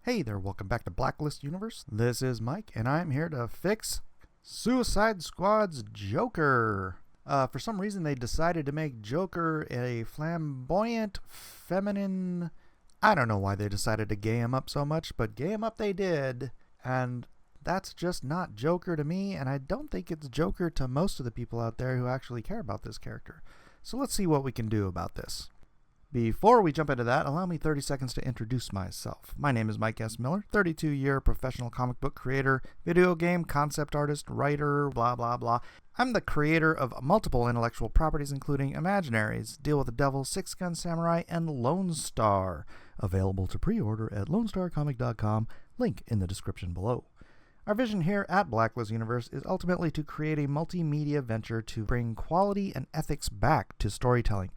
Hey there, welcome back to Blacklist Universe. This is Mike, and I'm here to fix Suicide Squad's Joker. For some reason, they decided to make Joker a flamboyant, feminine... I don't know why they decided to gay him up so much, but gay him up they did. And that's just not Joker to me, and I don't think it's Joker to most of the people out there who actually care about this character. So let's see what we can do about this. Before we jump into that, allow me 30 seconds to introduce myself. My name is Mike S. Miller, 32-year professional comic book creator, video game concept artist, writer, blah, blah, blah. I'm the creator of multiple intellectual properties, including Imaginaries, Deal with the Devil, Six Gun Samurai, and Lone Star. Available to pre-order at lonestarcomic.com, link in the description below. Our vision here at Blacklist Universe is ultimately to create a multimedia venture to bring quality and ethics back to storytelling.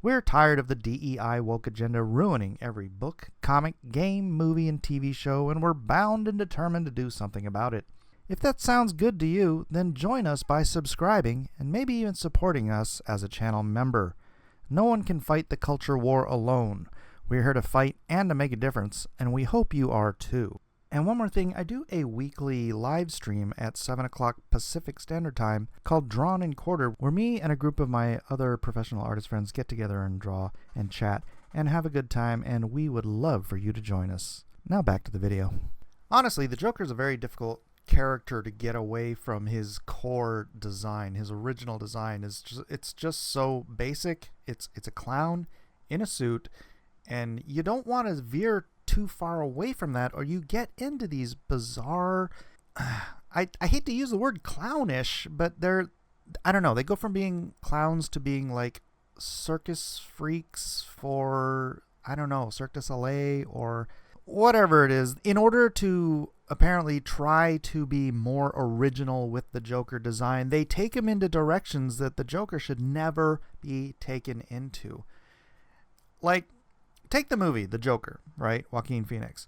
We're tired of the DEI woke agenda ruining every book, comic, game, movie, and TV show, and we're bound and determined to do something about it. If that sounds good to you, then join us by subscribing and maybe even supporting us as a channel member. No one can fight the culture war alone. We're here to fight and to make a difference, and we hope you are too. And one more thing, I do a weekly live stream at 7 o'clock Pacific Standard Time called Drawn and Quartered, where me and a group of my other professional artist friends get together and draw and chat and have a good time, and we would love for you to join us. Now back to the video. Honestly, the Joker is a very difficult character to get away from his core design. His original design is it's just so basic. It's a clown in a suit, and you don't want to veer too far away from that, or you get into these bizarre I hate to use the word clownish, but I don't know, they go from being clowns to being like circus freaks for, I don't know, Cirque du Soleil or whatever it is, in order to apparently try to be more original with the Joker design. They take him into directions that the Joker should never be taken into. Like, take the movie The Joker, right? Joaquin Phoenix,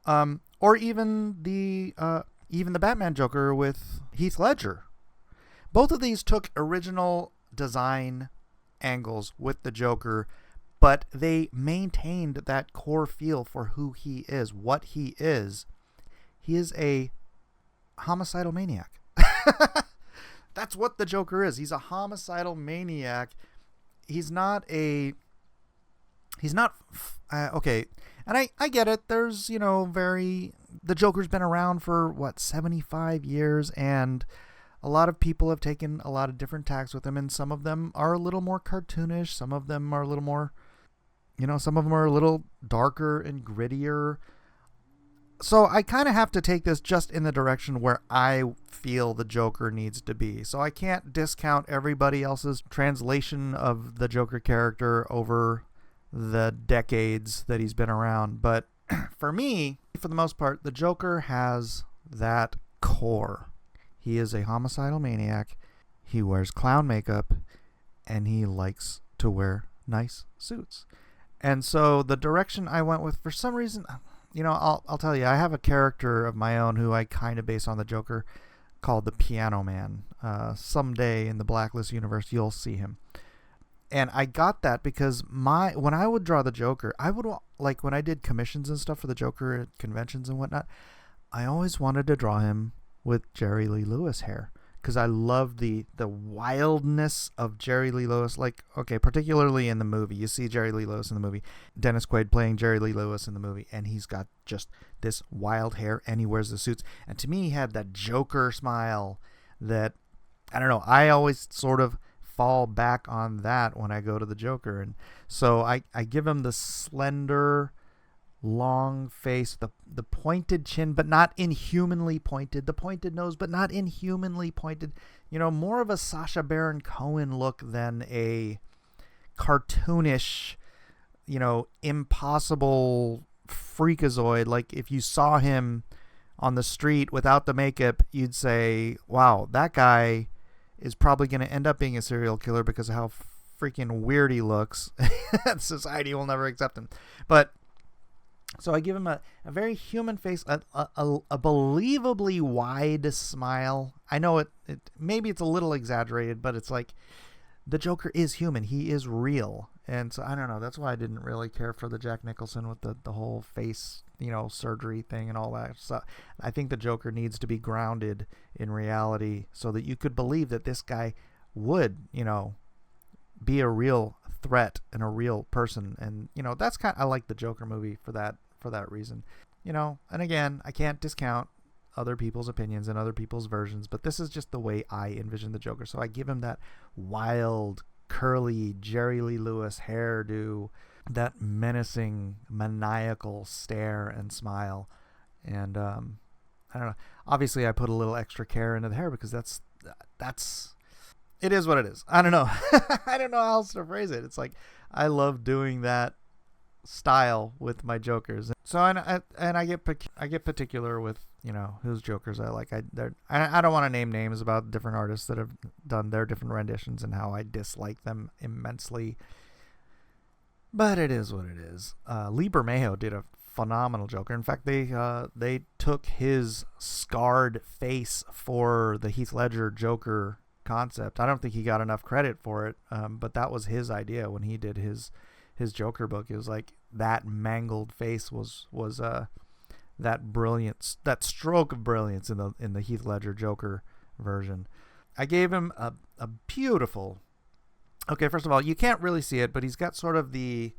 or even the Batman Joker with Heath Ledger. Both of these took original design angles with the Joker, but they maintained that core feel for who he is, what he is. He is a homicidal maniac. That's what the Joker is. He's a homicidal maniac. He's not okay, and I get it. There's, the Joker's been around for, 75 years, and a lot of people have taken a lot of different tacks with him, and some of them are a little more cartoonish, some of them are a little more, some of them are a little darker and grittier. So I kind of have to take this just in the direction where I feel the Joker needs to be. So I can't discount everybody else's translation of the Joker character over the decades that he's been around. But for me, for the most part, the Joker has that core. He is a homicidal maniac. He wears clown makeup, and he likes to wear nice suits. And so the direction I went with, for some reason, I'll tell you, I have a character of my own who I kind of base on the Joker called the Piano Man. Someday in the Blacklist universe, you'll see him. And I got that because when I would draw the Joker, I would, like, when I did commissions and stuff for the Joker at conventions and whatnot, I always wanted to draw him with Jerry Lee Lewis hair, because I loved the wildness of Jerry Lee Lewis. Like, okay, particularly in the movie, you see Jerry Lee Lewis in the movie, Dennis Quaid playing Jerry Lee Lewis in the movie, and he's got just this wild hair, and he wears the suits. And to me, he had that Joker smile that, I don't know, I always sort of fall back on that when I go to the Joker. And so I give him the slender, long face, the pointed chin, but not inhumanly pointed, the pointed nose, but not inhumanly pointed, more of a Sacha Baron Cohen look than a cartoonish, impossible freakazoid. Like, if you saw him on the street without the makeup, you'd say, wow, that guy is probably going to end up being a serial killer because of how freaking weird he looks. Society will never accept him. But so I give him a very human face, a believably wide smile. I know it maybe it's a little exaggerated, but it's like the Joker is human. He is real. And so I don't know. That's why I didn't really care for the Jack Nicholson with the whole face, surgery thing and all that. So I think the Joker needs to be grounded in reality so that you could believe that this guy would, be a real threat and a real person. And, that's I like the Joker movie for that reason. And again, I can't discount other people's opinions and other people's versions, but this is just the way I envision the Joker. So I give him that wild, curly Jerry Lee Lewis hairdo, that menacing, maniacal stare and smile. And I don't know. Obviously, I put a little extra care into the hair because that's it is what it is. I don't know. I don't know how else to phrase it. It's like I love doing that style with my Jokers. So I get particular with whose Jokers I like. I don't want to name names about different artists that have done their different renditions and how I dislike them immensely. But it is what it is. Lee Bermejo did a phenomenal Joker. In fact, they took his scarred face for the Heath Ledger Joker concept. I don't think he got enough credit for it, but that was his idea when he did his Joker book. It was like that mangled face was that brilliance, that stroke of brilliance in the Heath Ledger Joker version. I gave him a beautiful. Okay, first of all, you can't really see it, but he's got sort of the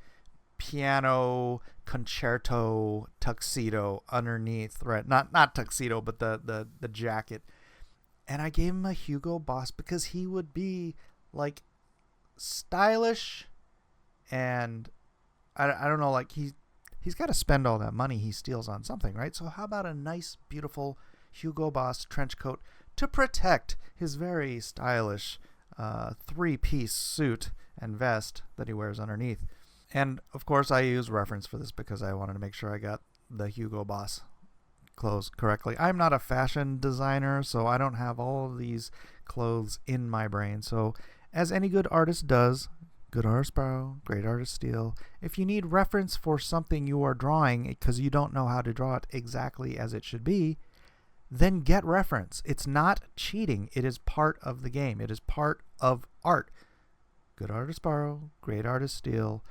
piano concerto tuxedo underneath, right? Not tuxedo, but the jacket. And I gave him a Hugo Boss because he would be like stylish, and I don't know, like he's got to spend all that money he steals on something, right? So how about a nice, beautiful Hugo Boss trench coat to protect his very stylish 3-piece suit and vest that he wears underneath. And of course I use reference for this because I wanted to make sure I got the Hugo Boss clothes correctly. I'm not a fashion designer, so I don't have all of these clothes in my brain. So as any good artist does, good artist borrow, great artist steal. If you need reference for something you are drawing because you don't know how to draw it exactly as it should be, then get reference. It's not cheating. It is part of the game. It is part of art. Good artists borrow, great artists steal.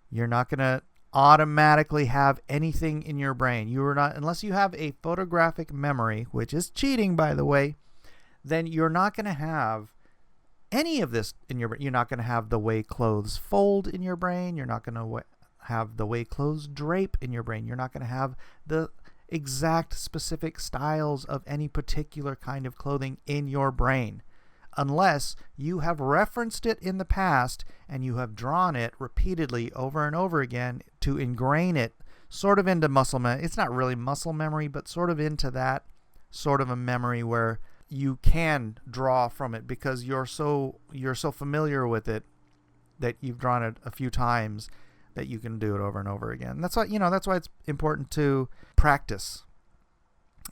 You're not going to automatically have anything in your brain. You are not, unless you have a photographic memory, which is cheating, by the way, then you're not going to have any of this in your brain. You're not going to have the way clothes fold in your brain. You're not going to have the way clothes drape in your brain. You're not going to have the exact specific styles of any particular kind of clothing in your brain unless you have referenced it in the past and you have drawn it repeatedly over and over again to ingrain it sort of into muscle memory. It's not really muscle memory, but sort of into that sort of a memory where you can draw from it because you're so familiar with it that you've drawn it a few times that you can do it over and over again. That's why it's important to practice.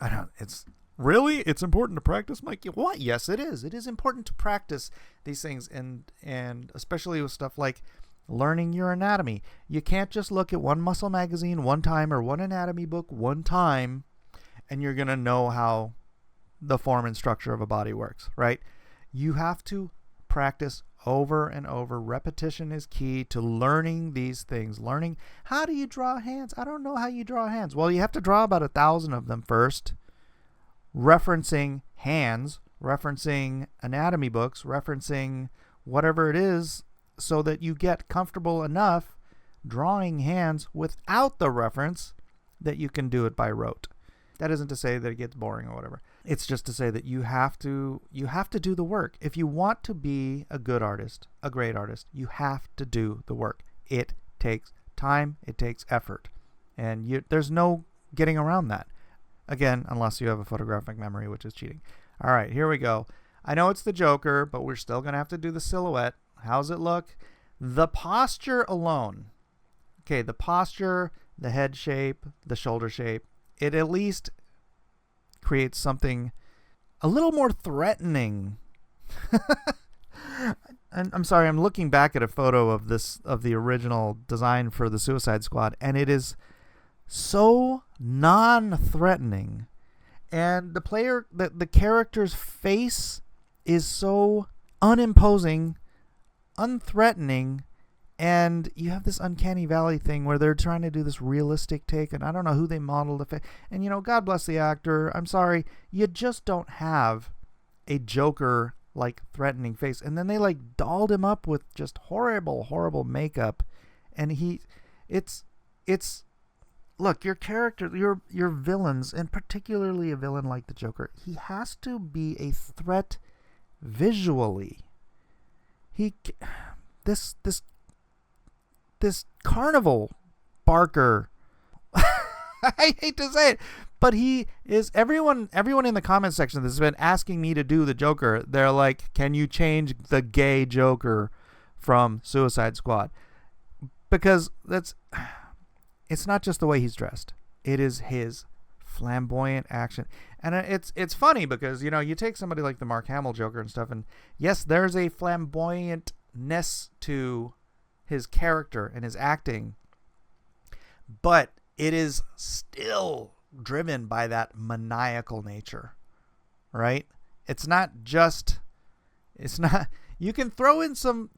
It's important to practice, Mike. What? Yes, it is. It is important to practice these things, and especially with stuff like learning your anatomy. You can't just look at one muscle magazine one time or one anatomy book one time and you're going to know how the form and structure of a body works, right? You have to practice over and over. Repetition is key to learning these things. Learning, how do you draw hands? I don't know how you draw hands. Well, you have to draw about 1,000 of them first, referencing hands, referencing anatomy books, referencing whatever it is, so that you get comfortable enough drawing hands without the reference that you can do it by rote. That isn't to say that it gets boring or whatever. It's just to say that you have to do the work. If you want to be a good artist, a great artist, you have to do the work. It takes time. It takes effort. And there's no getting around that. Again, unless you have a photographic memory, which is cheating. All right, here we go. I know it's the Joker, but we're still going to have to do the silhouette. How's it look? The posture alone. Okay, the posture, the head shape, the shoulder shape, it at least creates something a little more threatening. And I'm sorry, I'm looking back at a photo of the original design for the Suicide Squad, and it is so non-threatening, and the character's face is so unimposing, unthreatening, And you have this uncanny valley thing where they're trying to do this realistic take, and I don't know who they modeled the and God bless the actor. I'm sorry, you just don't have a Joker like threatening face. And then they like dolled him up with just horrible makeup, and it's look, your character, your villains, and particularly a villain like the Joker, he has to be a threat visually. This carnival barker, I hate to say it, but he is, everyone in the comment section that's been asking me to do the Joker, they're like, can you change the gay Joker from Suicide Squad? Because it's not just the way he's dressed, it is his flamboyant action. And it's funny because you take somebody like the Mark Hamill Joker and stuff, and yes, there's a flamboyantness to his character and his acting, but it is still driven by that maniacal nature, right? It's not, you can throw in some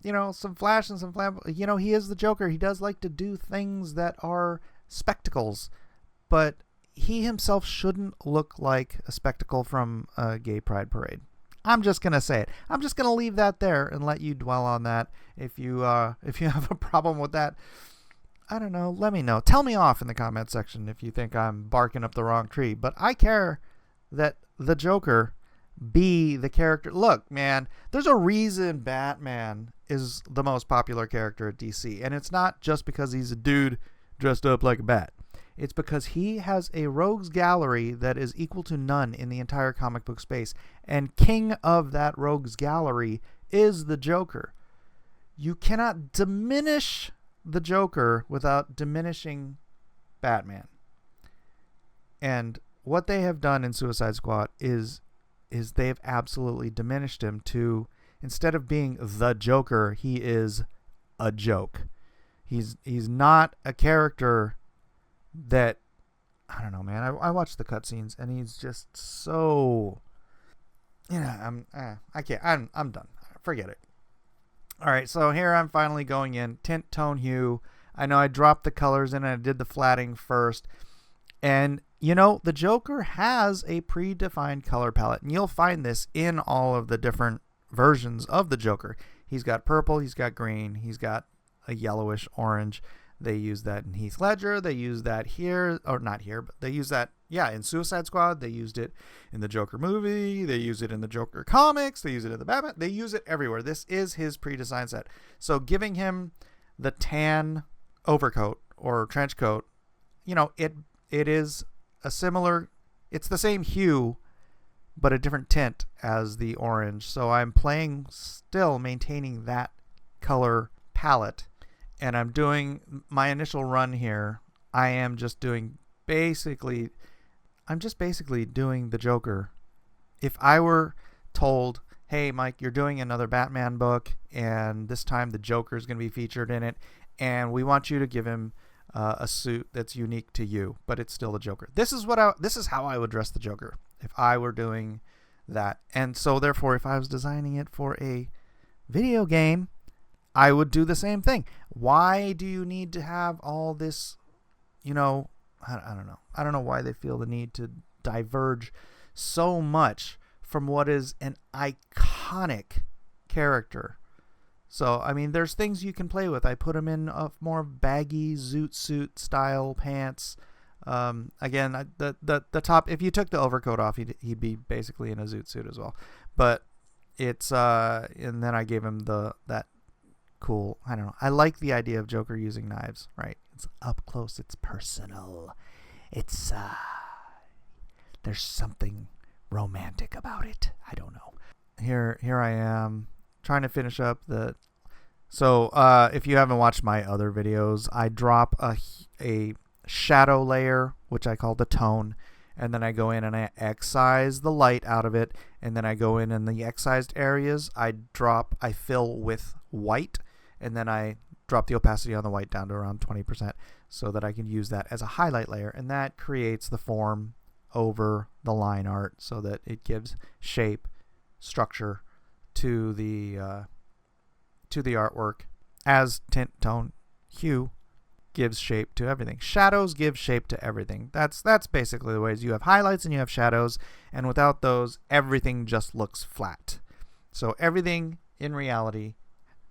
flash and some he is the Joker. He does like to do things that are spectacles, but he himself shouldn't look like a spectacle from a gay pride parade. I'm just going to say it. I'm just going to leave that there and let you dwell on that. If you have a problem with that, I don't know, let me know. Tell me off in the comment section if you think I'm barking up the wrong tree. But I care that the Joker be the character. Look, man, there's a reason Batman is the most popular character at DC. And it's not just because he's a dude dressed up like a bat. It's because he has a rogues gallery that is equal to none in the entire comic book space. And king of that rogues gallery is the Joker. You cannot diminish the Joker without diminishing Batman. And what they have done in Suicide Squad is they've absolutely diminished him to, instead of being the Joker, he is a joke. He's not a character that, I don't know, man. I watched the cutscenes and he's just so, I can't. I'm done. Forget it. All right, so here I'm finally going in tint, tone, hue. I know I dropped the colors in and I did the flatting first, and the Joker has a predefined color palette, and you'll find this in all of the different versions of the Joker. He's got purple, he's got green, he's got a yellowish orange. They use that in Heath Ledger. They use that here, or not here, but they use that, in Suicide Squad. They used it in the Joker movie. They use it in the Joker comics. They use it in the Batman. They use it everywhere. This is his pre-designed set. So giving him the tan overcoat or trench coat, it is a similar, it's the same hue, but a different tint as the orange. So I'm still maintaining that color palette. And I'm doing my initial run here. I'm just basically doing the Joker. If I were told, hey, Mike, you're doing another Batman book, and this time the Joker is going to be featured in it, and we want you to give him a suit that's unique to you, but it's still the Joker. This is how I would dress the Joker if I were doing that. And so therefore, if I was designing it for a video game, I would do the same thing. Why do you need to have all this, I don't know. I don't know why they feel the need to diverge so much from what is an iconic character. So, I mean, there's things you can play with. I put him in a more baggy zoot suit style pants. Again, the top, if you took the overcoat off, he'd be basically in a zoot suit as well. But it's, and then I gave him that cool, I don't know. I like the idea of Joker using knives, right? It's up close, it's personal. It's, there's something romantic about it. I don't know. Here I am trying to finish up so if you haven't watched my other videos, I drop a shadow layer, which I call the tone, and then I go in and I excise the light out of it, and then I go in the excised areas, I fill with white, and then I drop the opacity on the white down to around 20% so that I can use that as a highlight layer, and that creates the form over the line art so that it gives shape, structure to the artwork. as tint, tone, hue gives shape to everything. Shadows give shape to everything. That's basically the ways. You have highlights and you have shadows, and without those, everything just looks flat. So everything in reality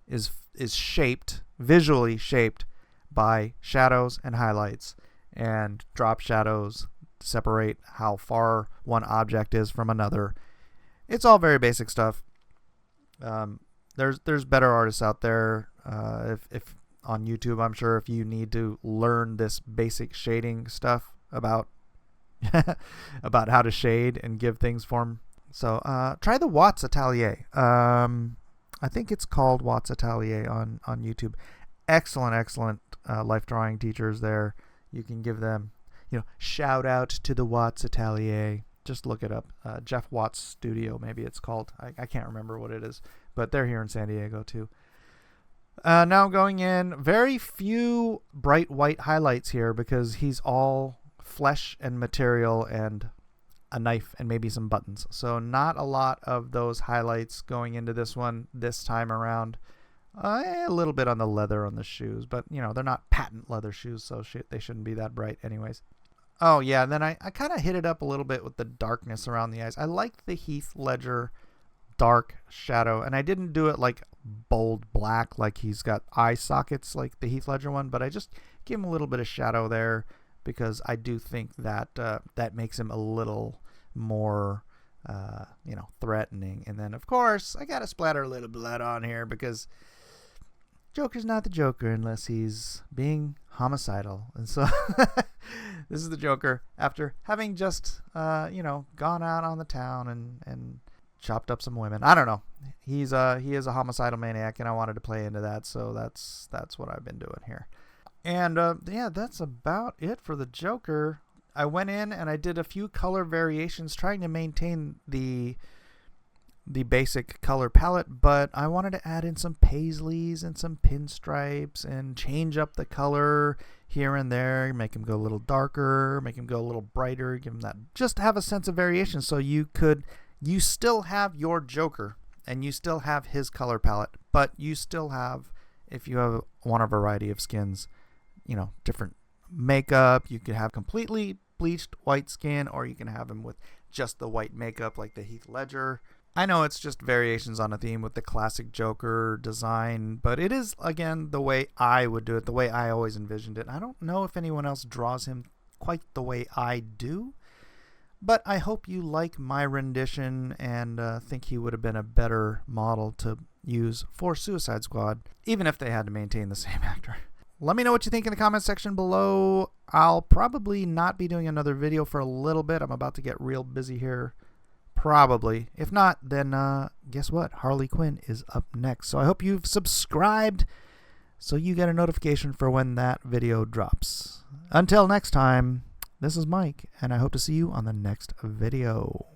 is shaped, visually shaped, by shadows and highlights, and drop shadows to separate how far one object is from another. It's all very basic stuff. There's better artists out there. If on YouTube, I'm sure if you need to learn this basic shading stuff about about how to shade and give things form. So try the Watts Atelier. I think it's called Watts Atelier on YouTube. Excellent life drawing teachers there. You can give them, shout out to the Watts Atelier. Just look it up. Jeff Watts Studio, maybe it's called. I can't remember what it is, but they're here in San Diego too. Now going in, very few bright white highlights here because he's all flesh and material and a knife and maybe some buttons. So not a lot of those highlights going into this one this time around. A little bit on the leather on the shoes, but they're not patent leather shoes, so they shouldn't be that bright anyways. Oh yeah, and then I kind of hit it up a little bit with the darkness around the eyes. I liked the Heath Ledger dark shadow, and I didn't do it like bold black like he's got eye sockets like the Heath Ledger one, but I just give him a little bit of shadow there because I do think that that makes him a little more threatening. And then of course I gotta splatter a little blood on here because Joker's not the Joker unless he's being homicidal. And so this is the Joker after having just gone out on the town and chopped up some women. I don't know. He is a homicidal maniac, and I wanted to play into that, so that's what I've been doing here. And yeah, that's about it for the Joker. I went in and I did a few color variations, trying to maintain the basic color palette, but I wanted to add in some paisleys and some pinstripes and change up the color here and there, make him go a little darker, make him go a little brighter, give him that, just have a sense of variation so you still have your Joker and you still have his color palette, but you still have, if you want a variety of skins, different makeup. You could have completely bleached white skin, or you can have him with just the white makeup like the Heath Ledger. I know it's just variations on a theme with the classic Joker design, but it is, again, the way I would do it, the way I always envisioned it. I don't know if anyone else draws him quite the way I do, but I hope you like my rendition and think he would have been a better model to use for Suicide Squad, even if they had to maintain the same actor. Let me know what you think in the comment section below. I'll probably not be doing another video for a little bit. I'm about to get real busy here. Probably. If not, then guess what? Harley Quinn is up next. So I hope you've subscribed so you get a notification for when that video drops. Until next time, this is Mike, and I hope to see you on the next video.